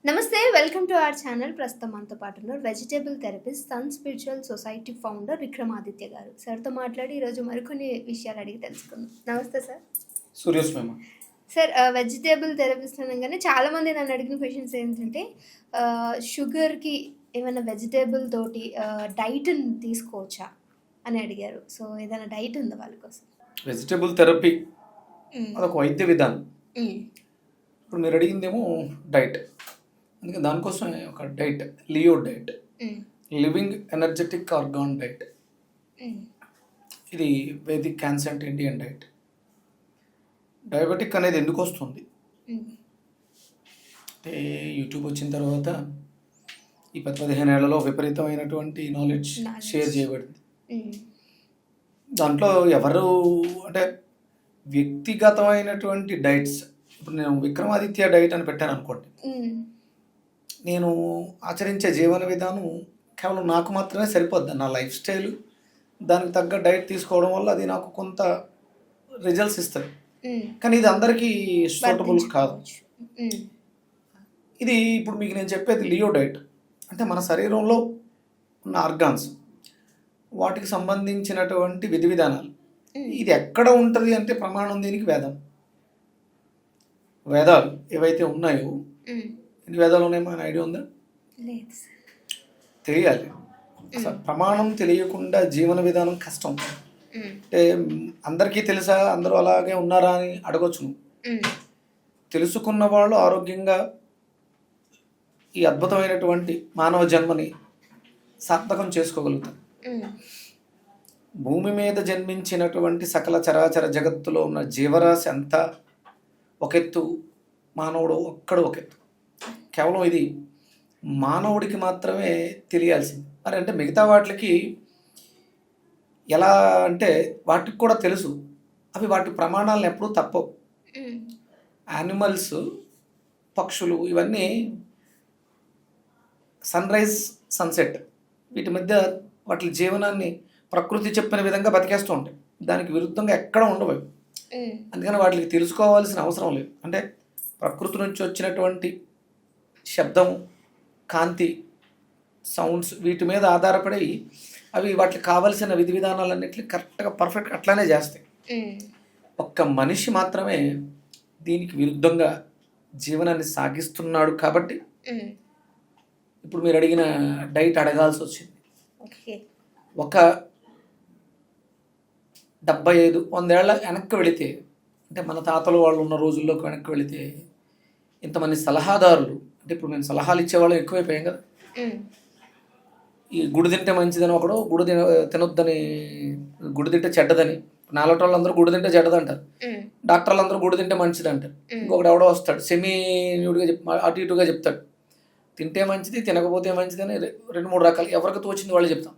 నమస్తే welcome to our channel. ప్రస్తుతం మనతో పాటు ఉన్నారు vegetable therapist Sun Spiritual Society founder Vikramaditya గారు. సార్తో మాట్లాడి ఈరోజు మరికొన్ని విషయాలు అడిగి తెలుసుకుందాం. నమస్తే సార్. సూర్యోస్మేమ సార్, వెజిటేబుల్ థెరపిస్ట్ అనగానే చాలామంది నన్ను అడిగిన క్వశ్చన్స్ ఏంటంటే షుగర్కి ఏమైనా వెజిటేబుల్ తోటి డైట్ని తీసుకోవచ్చా అని అడిగారు. సో ఏదైనా డైట్ ఉందా వాళ్ళ కోసం? వెజిటేబుల్ థెరపీ అదొక వైద్య విధానం. ఇప్పుడు మీరు అడిగిందేమో డైట్, అందుకే దానికోసం ఒక diet, LEO diet, living energetic organ diet. ఇది vedic cancer Indian diet. Diabetic అనేది ఎందుకు వస్తుంది అంటే యూట్యూబ్ వచ్చిన తర్వాత ఈ 10-15 ఏళ్లలో విపరీతమైనటువంటి నాలెడ్జ్ షేర్ చేయబడింది. దాంట్లో ఎవరు అంటే వ్యక్తిగతమైనటువంటి డైట్స్, ఇప్పుడు నేను విక్రమాదిత్య డైట్ అని పెట్టాను అనుకోండి, నేను ఆచరించే జీవన విధానం కేవలం నాకు మాత్రమే సరిపోద్ది. నా లైఫ్ స్టైల్ దానికి తగ్గ డైట్ తీసుకోవడం వల్ల అది నాకు కొంత రిజల్ట్స్ ఇస్తుంది, కానీ ఇది అందరికీ సూటబుల్ కాదు. ఇది ఇప్పుడు మీకు నేను చెప్పేది లియో డైట్ అంటే మన శరీరంలో ఉన్న ఆర్గాన్స్, వాటికి సంబంధించినటువంటి విధి విధానాలు. ఇది ఎక్కడ ఉంటుంది అంటే ప్రమాణం దీనికి వేదాలు ఏవైతే ఉన్నాయో, ఎన్ని వేదాలు ఉన్నాయో మన ఐడియా ఉందా? తెలియాలి. అసలు ప్రమాణం తెలియకుండా జీవన విధానం కష్టం. అంటే అందరికీ తెలుసా, అందరూ అలాగే ఉన్నారా అని అడగొచ్చు నువ్వు. తెలుసుకున్న వాళ్ళు ఆరోగ్యంగా ఈ అద్భుతమైనటువంటి మానవ జన్మని సార్థకం చేసుకోగలుగుతారు. భూమి మీద జన్మించినటువంటి సకల చరాచర జగత్తులో ఉన్న జీవరాశి అంతా ఒకెత్తు, మానవుడు ఒక్కడు ఒకెత్తు. కేవలం ఇది మానవుడికి మాత్రమే తెలియాల్సింది. మరి అంటే మిగతా వాటికి ఎలా అంటే వాటికి కూడా తెలుసు, అవి వాటి ప్రమాణాలను ఎప్పుడూ తప్పవు. యానిమల్స్, పక్షులు ఇవన్నీ సన్ రైజ్ సన్సెట్ వీటి మధ్య వాటి జీవనాన్ని ప్రకృతి చెప్పిన విధంగా బతికేస్తూ ఉంటాయి. దానికి విరుద్ధంగా ఎక్కడ ఉండవు. అందుకని వాటికి తెలుసుకోవాల్సిన అవసరం లేదు. అంటే ప్రకృతి నుంచి వచ్చినటువంటి శబ్దము, కాంతి, సౌండ్స్ వీటి మీద ఆధారపడి అవి వాటికి కావలసిన విధి విధానాలన్నింటినీ కరెక్ట్గా పర్ఫెక్ట్గా అట్లానే చేస్తాయి. ఒక్క మనిషి మాత్రమే దీనికి విరుద్ధంగా జీవనాన్ని సాగిస్తున్నాడు. కాబట్టి ఇప్పుడు మీరు అడిగిన డైట్ అడగాల్సి వచ్చింది. ఒక 75-100 ఏళ్ళ వెనక్కి వెళితే, అంటే మన తాతలు వాళ్ళు ఉన్న రోజుల్లోకి వెనక్కి వెళితే ఇంతమంది సలహాదారులు, అంటే ఇప్పుడు మేము సలహాలు ఇచ్చేవాళ్ళం ఎక్కువైపోయాం కదా. ఈ గుడి తింటే మంచిదని ఒకడు, గుడి తినొద్దని, గుడి తింటే చెడ్డదని. నాలుగు వాళ్ళు అందరూ గుడి తింటే చెడ్డదంటారు, డాక్టర్లు అందరూ గుడి తింటే మంచిది అంటారు. ఇంకొకటి ఎవడో వస్తాడు సెమీ న్యూడ్గా అటు ఇటుగా చెప్తాడు, తింటే మంచిది తినకపోతే మంచిది అని 2-3 రకాలు ఎవరికి తోచింది వాళ్ళు చెప్తాం.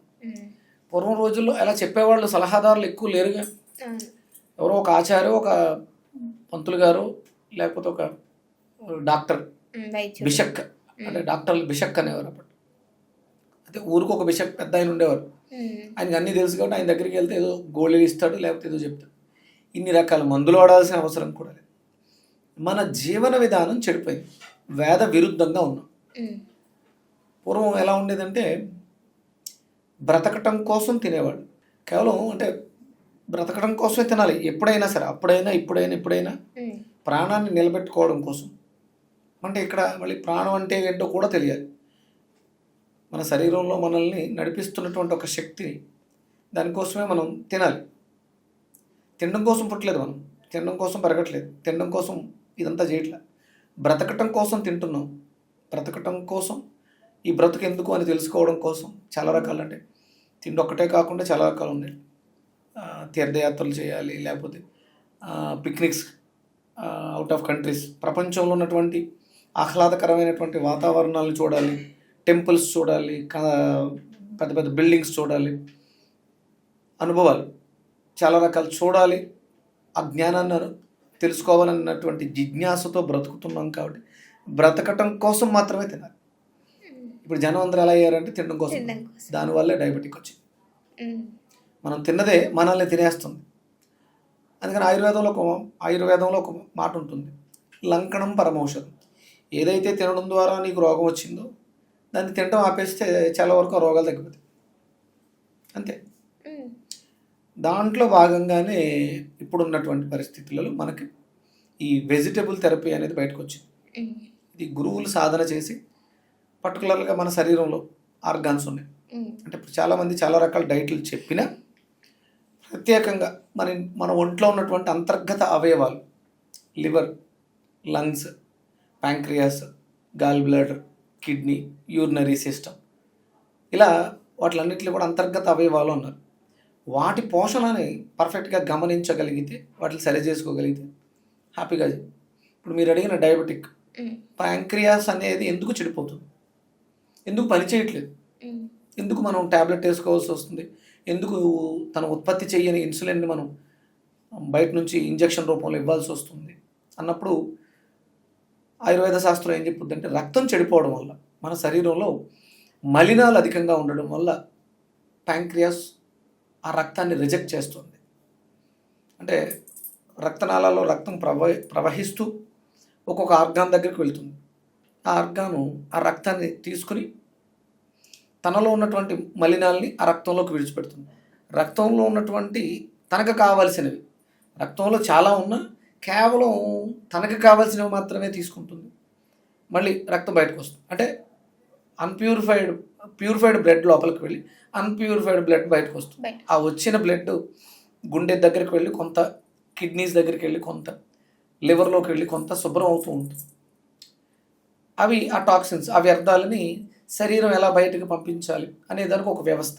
పూర్వం రోజుల్లో అలా చెప్పేవాళ్ళు సలహాదారులు ఎక్కువ లేరుగా. ఎవరో ఒక ఆచార్య, ఒక పంతులు గారు, లేకపోతే ఒక డాక్టర్, బిషక్, అంటే డాక్టర్లు బిషక్ అనేవారు అప్పుడు. అయితే ఊరికి ఒక బిషక్ పెద్ద ఆయన ఉండేవారు. ఆయనకి అన్నీ తెలుసు కాబట్టి ఆయన దగ్గరికి వెళ్తే ఏదో గోళీలు ఇస్తాడు, లేకపోతే ఏదో చెప్తాడు. ఇన్ని రకాల మందులు వాడాల్సిన అవసరం కూడా లేదు. మన జీవన విధానం చెడిపోయింది, వేద విరుద్ధంగా ఉన్నాం. పూర్వం ఎలా ఉండేదంటే బ్రతకటం కోసం తినేవాడు. కేవలం అంటే బ్రతకడం కోసమే తినాలి, ఎప్పుడైనా సరే, అప్పుడైనా ఇప్పుడైనా ప్రాణాన్ని నిలబెట్టుకోవడం కోసం. అంటే ఇక్కడ మళ్ళీ ప్రాణం అంటే ఏంటో కూడా తెలియాలి. మన శరీరంలో మనల్ని నడిపిస్తున్నటువంటి ఒక శక్తిని, దానికోసమే మనం తినాలి. తినడం కోసం పుట్టలేదు మనం, తినడం కోసం పెరగట్లేదు, తినడం కోసం ఇదంతా చేయట్లేదు. బ్రతకటం కోసం తింటున్నాం. బ్రతకటం కోసం, ఈ బ్రతుకు ఎందుకు అని తెలుసుకోవడం కోసం చాలా రకాలు, అంటే తిండి ఒక్కటే కాకుండా చాలా రకాలు ఉన్నాయి. తీర్థయాత్రలు చేయాలి, లేకపోతే పిక్నిక్స్, అవుట్ ఆఫ్ కంట్రీస్, ప్రపంచంలో ఉన్నటువంటి ఆహ్లాదకరమైనటువంటి వాతావరణాలను చూడాలి, టెంపుల్స్ చూడాలి, పెద్ద పెద్ద బిల్డింగ్స్ చూడాలి, అనుభవాలు చాలా రకాలు చూడాలి. ఆ జ్ఞానాన్ని తెలుసుకోవాలన్నటువంటి జిజ్ఞాసతో బ్రతుకుతున్నాం. కాబట్టి బ్రతకటం కోసం మాత్రమే తినాలి. ఇప్పుడు జనం అందరూ ఎలా అయ్యారంటే తినడం కోసం, దానివల్లే డయాబెటిక్ వచ్చింది. మనం తిన్నదే మనల్ని తినేస్తుంది. అందుకని ఆయుర్వేదంలో ఒక మాట ఉంటుంది, లంకణం పరమౌషధం. ఏదైతే తినడం ద్వారా నీకు రోగం వచ్చిందో దాన్ని తినడం ఆపేస్తే చాలా వరకు ఆ రోగాలు తగ్గిపోతాయి. అంతే. హ్మ్. దాంట్లో భాగంగానే ఇప్పుడున్నటువంటి పరిస్థితులలో మనకి ఈ వెజిటబుల్ థెరపీ అనేది బయటకు వచ్చింది. హ్మ్. ఇది గురువులు సాధన చేసి పర్టికులర్గా మన శరీరంలో ఆర్గాన్స్ ఉన్నాయి. హ్మ్. అంటే ఇప్పుడు చాలామంది చాలా రకాల డైట్లు చెప్పినా ప్రత్యేకంగా మన ఒంట్లో ఉన్నటువంటి అంతర్గత అవయవాలు, liver, lungs, pancreas, gall bladder, kidney, urinary system, ఇలా వాటిలన్నింటిలో కూడా అంతర్గత అవయవాలు అన్నారు. వాటి పోషణని పర్ఫెక్ట్గా గమనించగలిగితే, వాటిని సరి చేసుకోగలిగితే హ్యాపీగా. ఇప్పుడు మీరు అడిగిన డయాబెటిక్, హ్మ్. ప్యాంక్రియాస్ అనేది ఎందుకు చెడిపోతుంది, ఎందుకు పని చేయట్లేదు, హ్మ్. ఎందుకు మనం ట్యాబ్లెట్ వేసుకోవాల్సి వస్తుంది, ఎందుకు తన ఉత్పత్తి చేయని ఇన్సులిన్ని మనం బయట నుంచి ఇంజెక్షన్ రూపంలో ఇవ్వాల్సి వస్తుంది అన్నప్పుడు ఆయుర్వేద శాస్త్రం ఏం చెప్పుద్దంటే రక్తం చెడిపోవడం వల్ల, మన శరీరంలో మలినాలు అధికంగా ఉండడం వల్ల ప్యాంక్రియాస్ ఆ రక్తాన్ని రిజెక్ట్ చేస్తుంది. అంటే రక్తనాళాల్లో రక్తం ప్రవహిస్తూ ఒక్కొక్క ఆర్గాన్ దగ్గరికి వెళ్తుంది. ఆ ఆర్గాను ఆ రక్తాన్ని తీసుకుని తనలో ఉన్నటువంటి మలినాల్ని ఆ రక్తంలోకి విడిచిపెడుతుంది. రక్తంలో ఉన్నటువంటి తనకు కావాల్సినవి, రక్తంలో చాలా ఉన్నా కేవలం తనకు కావాల్సినవి మాత్రమే తీసుకుంటుంది. మళ్ళీ రక్తం బయటకు వస్తుంది. అంటే ప్యూరిఫైడ్ బ్లడ్ లోపలికి వెళ్ళి అన్ప్యూరిఫైడ్ బ్లడ్ బయటకు వస్తుంది. బయట. ఆ వచ్చిన బ్లడ్ గుండె దగ్గరికి వెళ్ళి కొంత, కిడ్నీస్ దగ్గరికి వెళ్ళి కొంత, లివర్లోకి వెళ్ళి కొంత శుభ్రం అవుతూ ఉంటుంది. అవి ఆ టాక్సిన్స్, ఆ వ్యర్థాలని శరీరం ఎలా బయటకు పంపించాలి అనే దానికి ఒక వ్యవస్థ,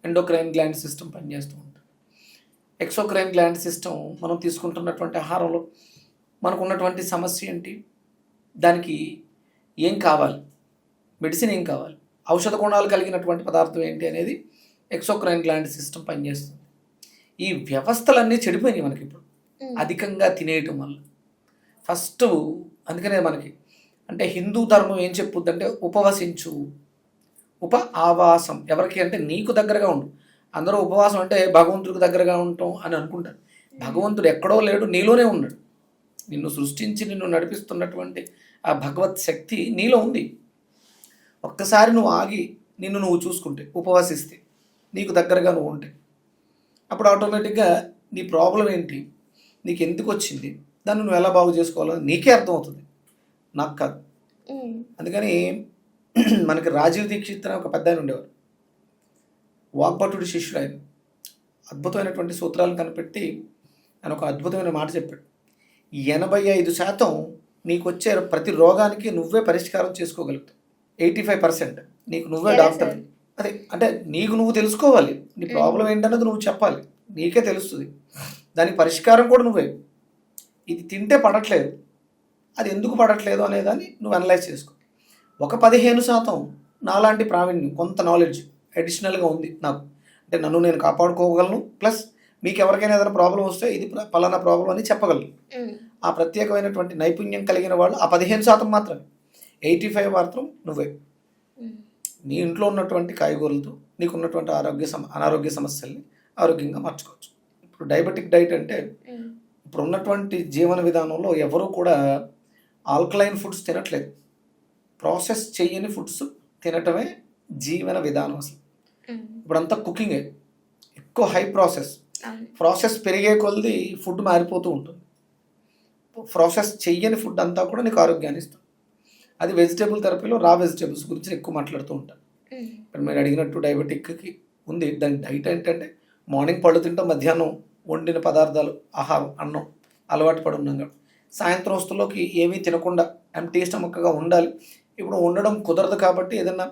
ఎండోక్రైన్ గ్లాండ్ సిస్టమ్ పనిచేస్తూ ఉంటుంది. ఎక్సోక్రైన్ గ్లాండ్ సిస్టమ్ మనం తీసుకుంటున్నటువంటి ఆహారంలో మనకు ఉన్నటువంటి సమస్య ఏంటి, దానికి ఏం కావాలి, మెడిసిన్ ఏం కావాలి, ఔషధ గుణాలు కలిగినటువంటి పదార్థం ఏంటి అనేది ఎక్సోక్రైన్ గ్లాండ్ సిస్టమ్ పనిచేస్తుంది. ఈ వ్యవస్థలన్నీ చెడిపోయినాయి మనకి ఇప్పుడు అధికంగా తినేయటం వల్ల. ఫస్ట్ అందుకనే మనకి అంటే హిందూ ధర్మం ఏం చెప్పుద్దంటే ఉపవసించు, ఆవాసం. ఎవరికి అంటే నీకు దగ్గరగా ఉండు. అందరూ ఉపవాసం అంటే భగవంతుడికి దగ్గరగా ఉంటాం అని అనుకుంటారు. భగవంతుడు ఎక్కడో లేడు, నీలోనే ఉన్నాడు. నిన్ను సృష్టించి నిన్ను నడిపిస్తున్నటువంటి ఆ భగవత్ శక్తి నీలో ఉంది. ఒక్కసారి నువ్వు ఆగి నిన్ను నువ్వు చూసుకుంటే, ఉపవాసిస్తే, నీకు దగ్గరగా నువ్వు ఉంటే, అప్పుడు ఆటోమేటిక్గా నీ ప్రాబ్లం ఏంటి, నీకు ఎందుకు వచ్చింది, దాన్ని నువ్వు ఎలా బాగు చేసుకోవాలో నీకే అర్థమవుతుంది, నాకు కాదు. అందుకని మనకి రాజీవ్ దీక్షిత్ అని ఒక పెద్ద ఆయన ఉండేవారు, వాగ్భటుడి శిష్యుడు. ఆయన అద్భుతమైనటువంటి సూత్రాలు కనిపెట్టి ఆయన ఒక అద్భుతమైన మాట చెప్పాడు. 85% నీకు వచ్చే ప్రతి రోగానికి నువ్వే పరిష్కారం చేసుకోగలుగుతావు. 85% నీకు నువ్వే డాక్టర్. అదే అంటే నీకు నువ్వు తెలుసుకోవాలి, నీ ప్రాబ్లం ఏంటన్నది నువ్వు చెప్పాలి, నీకే తెలుస్తుంది. దానికి పరిష్కారం కూడా నువ్వే. ఇది తింటే పడట్లేదు, అది ఎందుకు పడట్లేదు అనేదాన్ని నువ్వు అనలైజ్ చేసుకో. ఒక 15% నాలాంటి ప్రావీణ్యం, కొంత నాలెడ్జ్ అడిషనల్గా ఉంది నాకు, అంటే నన్ను నేను కాపాడుకోగలను, ప్లస్ మీకు ఎవరికైనా ఏదైనా ప్రాబ్లం వస్తే ఇది పలానా ప్రాబ్లం అని చెప్పగలను. ఆ ప్రత్యేకమైనటువంటి నైపుణ్యం కలిగిన వాళ్ళు ఆ 15% మాత్రమే. 85% మాత్రం నువ్వే. నీ ఇంట్లో ఉన్నటువంటి కాయగూరలతో నీకు ఉన్నటువంటి అనారోగ్య సమస్యల్ని ఆరోగ్యంగా మార్చుకోవచ్చు. ఇప్పుడు డయాబెటిక్ డైట్ అంటే ఇప్పుడు ఉన్నటువంటి జీవన విధానంలో ఎవరు కూడా ఆల్కలైన్ ఫుడ్స్ తినట్లేదు. ప్రాసెస్ చేయని ఫుడ్స్ తినటమే జీవన విధానం. అసలు ఇప్పుడంతా కుకింగే, ఎక్కువ హై ప్రాసెస్ పెరిగే కొలది ఫుడ్ మారిపోతూ ఉంటుంది. ప్రాసెస్ చెయ్యని ఫుడ్ అంతా కూడా నీకు ఆరోగ్యాన్ని ఇస్తుంది. అది వెజిటేబుల్ థెరపీలో రా వెజిటేబుల్స్ గురించి ఎక్కువ మాట్లాడుతూ ఉంటాను. ఇప్పుడు మీరు అడిగినట్టు డయాబెటిక్కి ఉంది, దాని డైట్ ఏంటంటే మార్నింగ్ పళ్ళు తింటాం, మధ్యాహ్నం వండిన పదార్థాలు, ఆహారం, అన్నం అలవాటు పడి ఉన్నాం కాబట్టి సాయంత్రం వస్తువులోకి ఏమీ తినకుండా ఎంటీ స్టమక్గా ఉండాలి. ఇప్పుడు ఉండడం కుదరదు కాబట్టి ఏదన్నా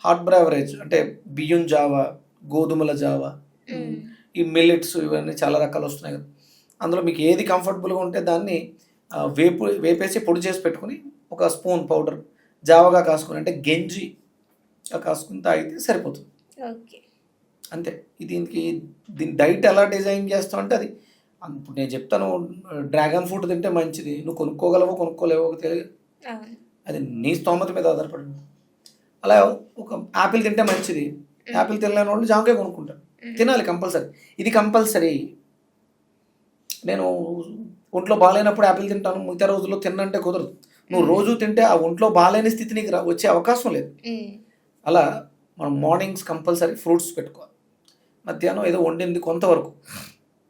హాట్ బ్రేవరేజ్ అంటే బియ్యం జావా, గోధుమల జావా, ఈ మిల్లెట్స్, ఇవన్నీ చాలా రకాలు వస్తున్నాయి కదా, అందులో మీకు ఏది కంఫర్టబుల్గా ఉంటే దాన్ని వేపేసి పొడి చేసి పెట్టుకుని ఒక స్పూన్ పౌడర్ జావగా కాసుకుని, అంటే గంజి కాసుకుని తాగితే సరిపోతుంది. ఓకే, అంతే. దీని డైట్ ఎలా డిజైన్ చేస్తావు అంటే అది ఇప్పుడు నేను చెప్తాను, డ్రాగన్ ఫ్రూట్ తింటే మంచిది, నువ్వు కొనుక్కోగలవో కొనుక్కోలేవో తెలియదు, అది నీ స్తోమత మీద ఆధారపడి. అలా ఒక యాపిల్ తింటే మంచిది, యాపిల్ తినలేని వాళ్ళు జామకాయ కొనుక్కుంటారు, తినాలి కంపల్సరీ. ఇది కంపల్సరీ. నేను ఒంట్లో బాగాలేనప్పుడు యాపిల్ తింటాను, మిగతా రోజుల్లో తిన్నంటే కుదరదు. నువ్వు రోజు తింటే ఆ ఒంట్లో బాగాలేని స్థితి నీకు వచ్చే అవకాశం లేదు. అలా మనం మార్నింగ్స్ కంపల్సరీ ఫ్రూట్స్ పెట్టుకోవాలి. మధ్యాహ్నం ఏదో వండింది కొంతవరకు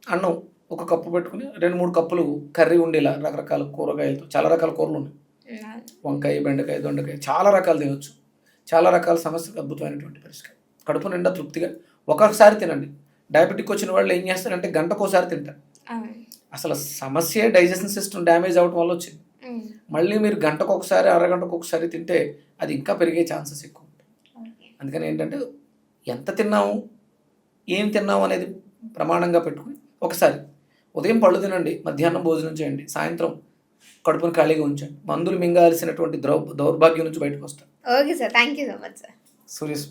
అన్నం ఒక కప్పు పెట్టుకుని 2-3 కప్పులు కర్రీ ఉండేలా రకరకాల కూరగాయలతో, చాలా రకాల కూరలు ఉన్నాయి. వంకాయ, బెండకాయ, దొండకాయ చాలా రకాలు తినొచ్చు. చాలా రకాల సమస్యలకు అద్భుతమైనటువంటి పరిష్కారం. కడుపు నిండా తృప్తిగా ఒక్కొక్కసారి తినండి. డయాబెటిక్ వచ్చిన వాళ్ళు ఏం చేస్తారంటే గంటకోసారి తింటారు. అసలు సమస్య డైజెషన్ సిస్టమ్ డ్యామేజ్ అవ్వడం వల్ల వచ్చింది. మళ్ళీ మీరు గంటకు ఒకసారి, అరగంటకు ఒకసారి తింటే అది ఇంకా పెరిగే ఛాన్సెస్ ఎక్కువ ఉంటాయి. అందుకని ఏంటంటే ఎంత తిన్నాము, ఏం తిన్నాము అనేది ప్రమాణంగా పెట్టుకుని ఒకసారి ఉదయం పళ్ళు తినండి, మధ్యాహ్నం భోజనం చేయండి, సాయంత్రం కడుపును ఖాళీగా ఉంచండి. మందులు మింగాల్సినటువంటి దౌర్భాగ్యం నుంచి బయటకు వస్తారు. Okay sir, thank you so much sir. Surya's